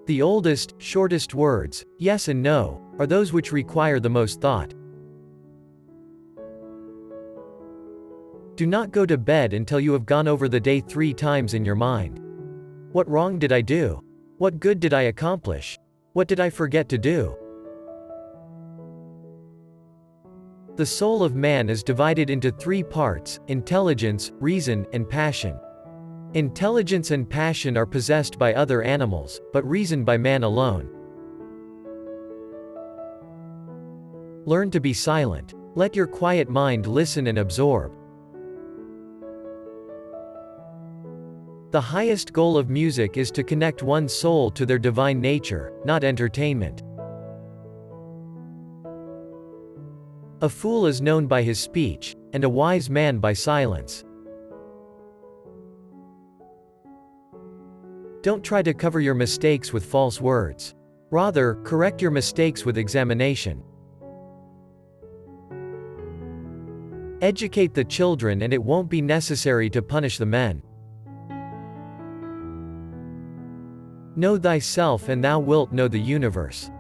The oldest, shortest words, yes and no, are those which require the most thought. Do not go to bed until you have gone over the day 3 times in your mind. What wrong did I do? What good did I accomplish? What did I forget to do? The soul of man is divided into 3 parts: intelligence, reason, and passion. Intelligence and passion are possessed by other animals, but reason by man alone. Learn to be silent. Let your quiet mind listen and absorb. The highest goal of music is to connect one's soul to their divine nature, not entertainment. A fool is known by his speech, and a wise man by silence. Don't try to cover your mistakes with false words. Rather, correct your mistakes with examination. Educate the children and it won't be necessary to punish the men. Know thyself and thou wilt know the universe.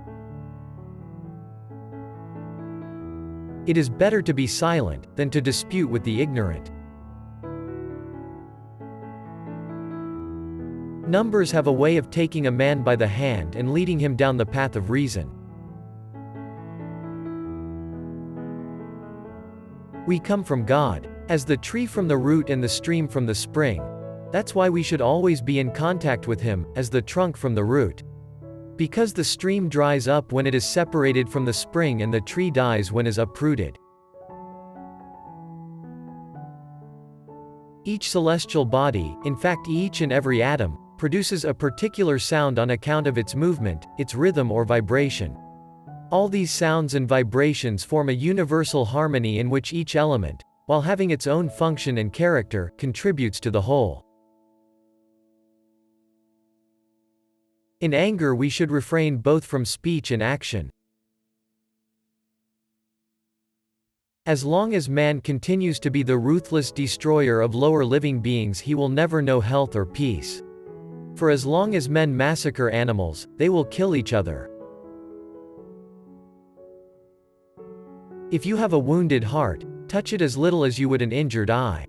It is better to be silent, than to dispute with the ignorant. Numbers have a way of taking a man by the hand and leading him down the path of reason. We come from God, as the tree from the root and the stream from the spring. That's why we should always be in contact with Him, as the trunk from the root. Because the stream dries up when it is separated from the spring and the tree dies when it is uprooted. Each celestial body, in fact each and every atom, produces a particular sound on account of its movement, its rhythm or vibration. All these sounds and vibrations form a universal harmony in which each element, while having its own function and character, contributes to the whole. In anger we should refrain both from speech and action. As long as man continues to be the ruthless destroyer of lower living beings, he will never know health or peace. For as long as men massacre animals, they will kill each other. If you have a wounded heart, touch it as little as you would an injured eye.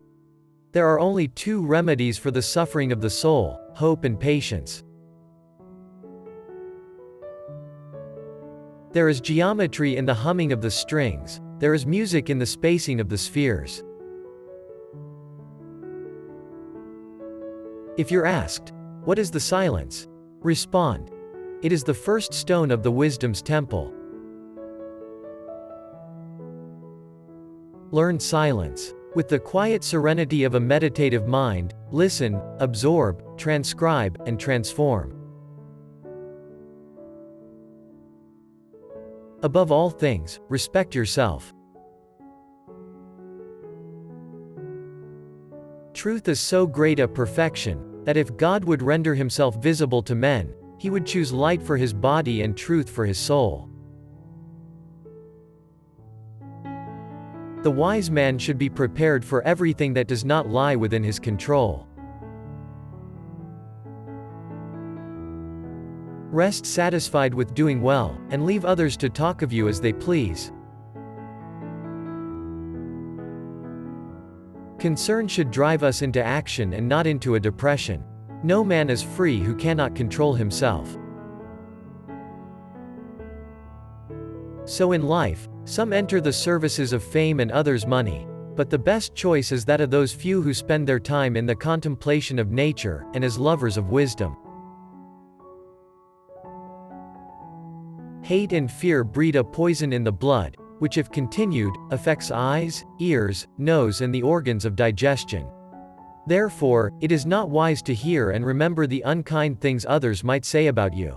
There are only 2 remedies for the suffering of the soul: hope and patience. There is geometry in the humming of the strings, there is music in the spacing of the spheres. If you're asked, "What is the silence?" respond, "It is the first stone of the wisdom's temple." Learn silence. With the quiet serenity of a meditative mind, listen, absorb, transcribe, and transform. Above all things, respect yourself. Truth is so great a perfection, that if God would render himself visible to men, he would choose light for his body and truth for his soul. The wise man should be prepared for everything that does not lie within his control. Rest satisfied with doing well, and leave others to talk of you as they please. Concern should drive us into action and not into a depression. No man is free who cannot control himself. So in life, some enter the services of fame and others money, but the best choice is that of those few who spend their time in the contemplation of nature, and as lovers of wisdom. Hate and fear breed a poison in the blood, which if continued, affects eyes, ears, nose and the organs of digestion. Therefore, it is not wise to hear and remember the unkind things others might say about you.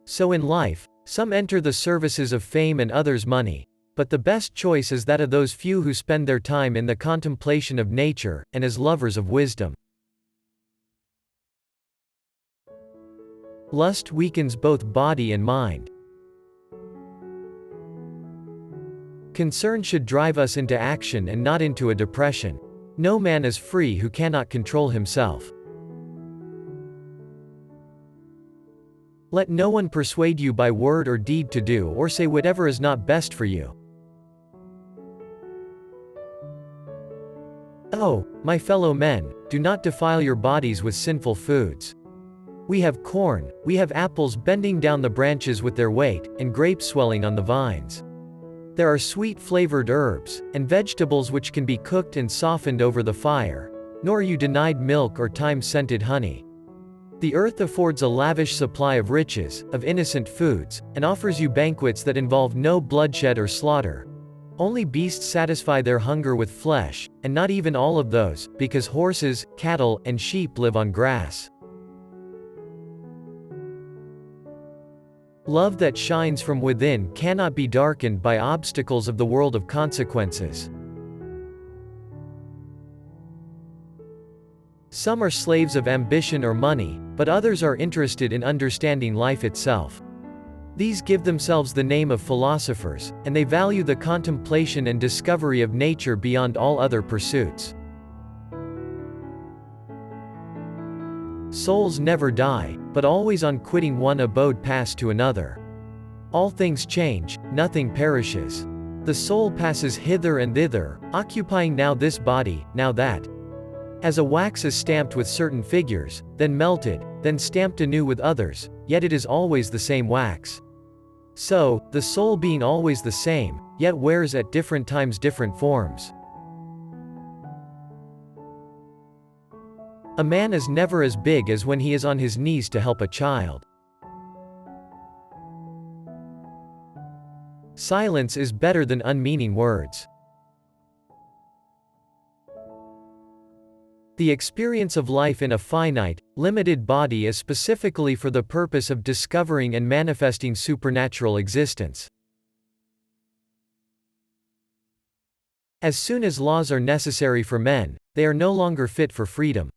So in life, some enter the services of fame and others money, but the best choice is that of those few who spend their time in the contemplation of nature, and as lovers of wisdom. Lust weakens both body and mind. Concern should drive us into action and not into a depression. No man is free who cannot control himself. Let no one persuade you by word or deed to do or say whatever is not best for you. Oh, my fellow men, do not defile your bodies with sinful foods. We have corn, we have apples bending down the branches with their weight, and grapes swelling on the vines. There are sweet flavored herbs, and vegetables which can be cooked and softened over the fire, nor are you denied milk or thyme-scented honey. The earth affords a lavish supply of riches, of innocent foods, and offers you banquets that involve no bloodshed or slaughter. Only beasts satisfy their hunger with flesh, and not even all of those, because horses, cattle, and sheep live on grass. Love that shines from within cannot be darkened by obstacles of the world of consequences. Some are slaves of ambition or money, but others are interested in understanding life itself. These give themselves the name of philosophers, and they value the contemplation and discovery of nature beyond all other pursuits. Souls never die, but always on quitting one abode pass to another. All things change, nothing perishes. The soul passes hither and thither, occupying now this body, now that. As a wax is stamped with certain figures, then melted, then stamped anew with others, yet it is always the same wax. So, the soul being always the same, yet wears at different times different forms. A man is never as big as when he is on his knees to help a child. Silence is better than unmeaning words. The experience of life in a finite, limited body is specifically for the purpose of discovering and manifesting supernatural existence. As soon as laws are necessary for men, they are no longer fit for freedom.